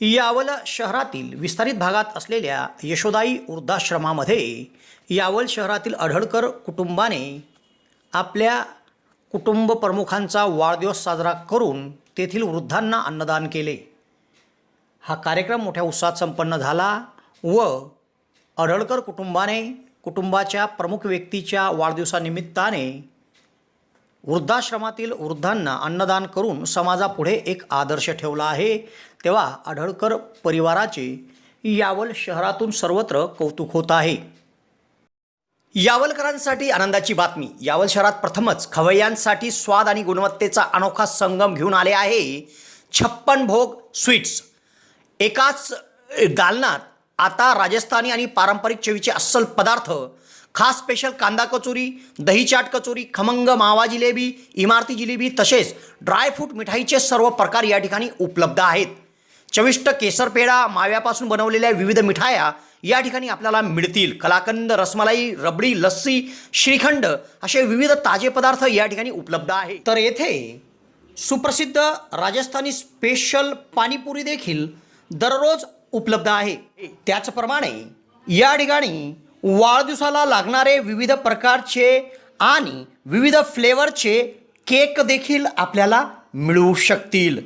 यावल शहरातील विस्तारित भागात असलेल्या यशोदाई वृद्धाश्रमामध्ये यावल शहरातील अढळकर कुटुंबाने आपल्या कुटुंब प्रमुखांचा वाढदिवस साजरा करून तेथील वृद्धांना अन्नदान केले। हा कार्यक्रम मोठ्या उत्साहात संपन्न झाला व अढळकर कुटुंबाने कुटुंबाच्या प्रमुख व्यक्तीच्या वाढदिवसानिमित्ताने वृद्धाश्रमातील वृद्धांना अन्नदान करून समाजापुढे एक आदर्श ठेवला आहे। तेव्हा अढळकर परिवाराचे यावल शहरातून सर्वत्र कौतुक होत आहे। यावलकरांसाठी आनंदाची बातमी। यावल शहरात प्रथमच खवय्यांसाठी स्वाद आणि गुणवत्तेचा अनोखा संगम घेऊन आले आहे 56 भोग स्वीट्स। एकाच दालनात आता राजस्थानी आणि पारंपरिक चवीचे अस्सल पदार्थ, खास स्पेशल कांदा कचोरी, दही चाट कचोरी, खमंग मावा जिलेबी, इमारती जिलेबी तसेच ड्रायफ्रूट मिठाईचे सर्व प्रकार या ठिकाणी उपलब्ध आहेत। चविष्ट केसर पेढा, माव्यापासून बनवलेल्या विविध मिठाया या ठिकाणी आपल्याला मिळतील। कलाकंद, रसमलाई, रबडी, लस्सी, श्रीखंड असे विविध ताजे पदार्थ या ठिकाणी उपलब्ध आहेत। तर येथे सुप्रसिद्ध राजस्थानी स्पेशल पाणीपुरी देखील दररोज उपलब्ध आहे। त्याचप्रमाणे या ठिकाणी वाढदिवसाला लागणारे विविध प्रकारचे आणि विविध फ्लेवरचे केक देखील आपल्याला मिळू शकतील।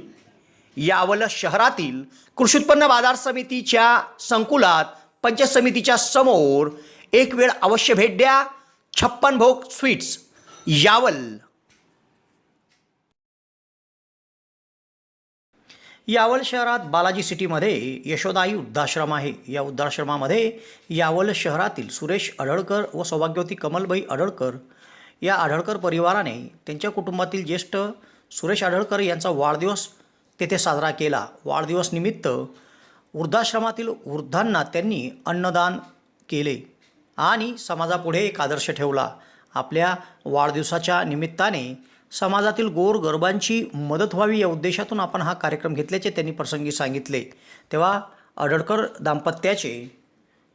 यावल शहरातील कृषी उत्पन्न बाजार समितीच्या संकुलात पंचायत समितीच्या समोर एक वेळ अवश्य भेट द्या। 56 भोग स्वीट्स, यावल। यावल शहरात बालाजी सिटीमध्ये यशोदाई वृद्धाश्रम आहे। या वृद्धाश्रमामध्ये यावल शहरातील सुरेश अढळकर व सौभाग्यवती कमलबाई अढळकर या अढळकर परिवाराने त्यांच्या कुटुंबातील ज्येष्ठ सुरेश अढळकर यांचा वाढदिवस तेथे साजरा केला। वाढदिवस निमित्त वृद्धाश्रमातील वृद्धांना त्यांनी अन्नदान केले आणि समाजापुढे एक आदर्श ठेवला। आपल्या वाढदिवसाच्या निमित्ताने समाजातील गोरगरिबांची मदत व्हावी या उद्देशातून आपण हा कार्यक्रम घेतल्याचे त्यांनी प्रसंगी सांगितले। तेव्हा अढळकर दाम्पत्याचे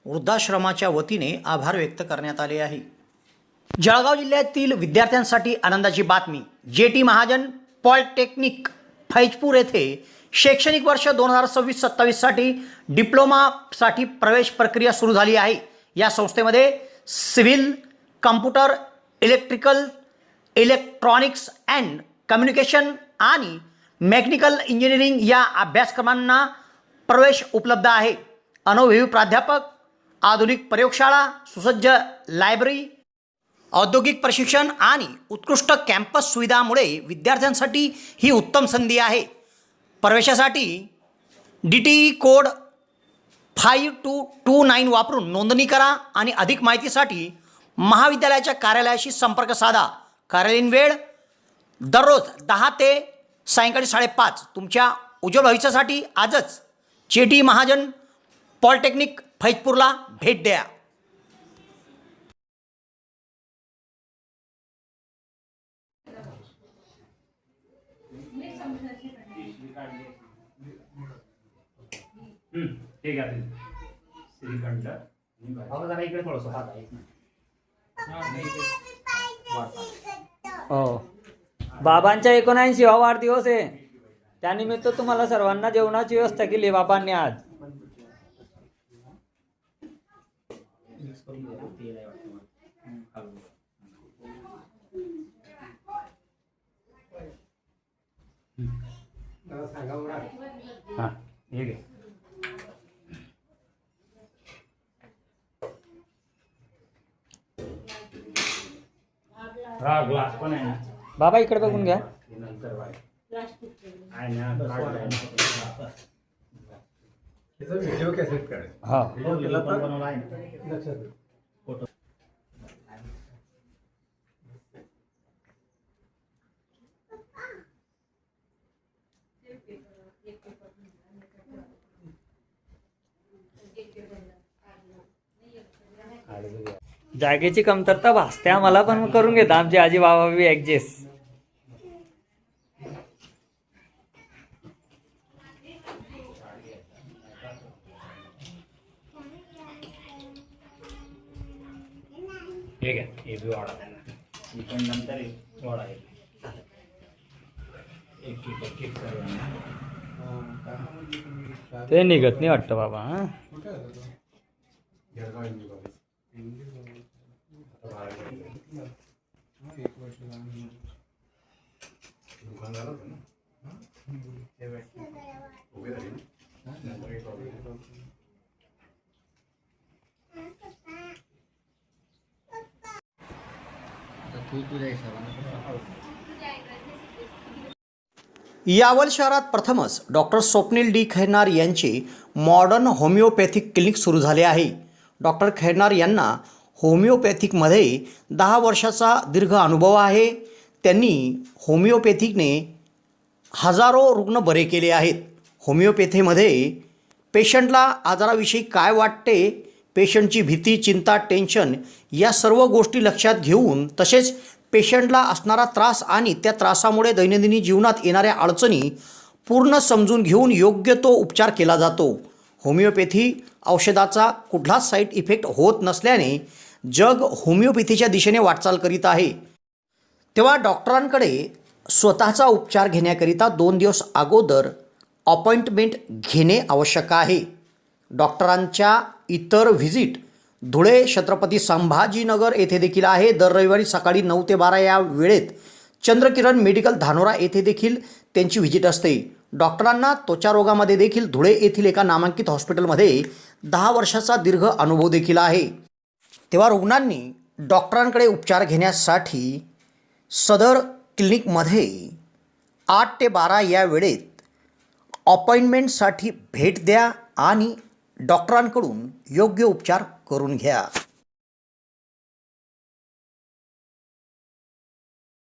वृद्धाश्रमाच्या वतीने आभार व्यक्त करण्यात आले आहे। जळगाव जिल्ह्यातील विद्यार्थ्यांसाठी आनंदाची बातमी। जे.टी. महाजन पॉलिटेक्निक फैजपूर येथे शैक्षणिक वर्ष 2026-27 साठी डिप्लोमासाठी प्रवेश प्रक्रिया सुरू झाली आहे। या संस्थेमध्ये civil, computer, electronics and communication आणि मेकॅनिकल इंजिनिअरिंग या अभ्यासक्रमांना प्रवेश उपलब्ध आहे। अनुभवी प्राध्यापक, आधुनिक प्रयोगशाळा, सुसज्ज लायब्ररी, औद्योगिक प्रशिक्षण आणि उत्कृष्ट कॅम्पस सुविधांमुळे विद्यार्थ्यांसाठी ही उत्तम संधी आहे। प्रवेशासाठी DTE कोड 5229 वापरून नोंदणी करा आणि अधिक माहितीसाठी महाविद्यालयाच्या कार्यालयाशी संपर्क साधा। कार्यालयीन वेळ दररोज 10 ते सायंकाळी 5:30। तुमच्या उज्ज्वल भविष्यासाठी आजच जे.टी. महाजन पॉलिटेक्निक फैजपूरला भेट द्या। ठीक आहे श्रीखंड जरा इकडे थोडंसं हात आहे। हो, बाबांचा 79वा वाढदिवस आहे, त्यानिमित्त तुम्हाला सर्वांना जेवणाची व्यवस्था केली बाबांनी आज। हां ठीक आहे। हा ग्लास पण आहे ना बाबा, इकडे बघून घ्या। नंतर आहे ना व्हिडिओ कॅसेट काढ। हा, बनवला आहे लक्षात फोटो। जागेची कमतरता भासते आम्हाला, पण करून घेता आमची आजी बाबा बी ऍडजस्ट। ठीक आहे, हे बी वाढा पण नंतर वाढा एक एक करूया। ते निघत नाही वाटतं बाबा. हां यावल शहरात प्रथमच डॉक्टर स्वप्नील डी खैरनार यांचे मॉडर्न होमिओपॅथिक क्लिनिक सुरू झाले आहे. डॉक्टर खैरनार यांना होमिओपॅथिकमध्ये 10 वर्षाचा दीर्घ अनुभव आहे. त्यांनी होमिओपॅथिकने हजारो रुग्ण बरे केले आहेत. होमिओपॅथीमध्ये पेशंटला आजाराविषयी काय वाटते, पेशंटची भीती, चिंता, टेन्शन या सर्व गोष्टी लक्षात घेऊन, तसेच पेशंटला असणारा त्रास आणि त्या त्रासामुळे दैनंदिन जीवनात येणाऱ्या अडचणी पूर्ण समजून घेऊन योग्य तो उपचार केला जातो. होमिओपॅथी औषधाचा कुठलाच साईड इफेक्ट होत नसल्याने जग होमिओपॅथीच्या दिशेने वाटचाल करीत आहे. तेव्हा डॉक्टरांकडे स्वतःचा उपचार घेण्याकरिता 2 दिवस अगोदर अपॉइंटमेंट घेणे आवश्यक आहे. डॉक्टरांच्या इतर व्हिजिट धुळे, छत्रपती संभाजीनगर येथे देखील आहे. दर रविवारी सकाळी 9 ते 12 या वेळेत चंद्रकिरण मेडिकल धानोरा येथे देखील त्यांची व्हिजिट असते. डॉक्टरांना त्वचा रोगामध्ये देखील धुळे येथील एका नामांकित हॉस्पिटलमध्ये 10 वर्षाचा दीर्घ अनुभव देखील आहे. तेव्हा रुग्णांनी डॉक्टरांकडे उपचार घेण्यासाठी सदर क्लिनिकमध्ये 8 ते 12 या वेळेत अपॉइंटमेंटसाठी भेट द्या आणि डॉक्टरांकडून योग्य उपचार करून घ्या.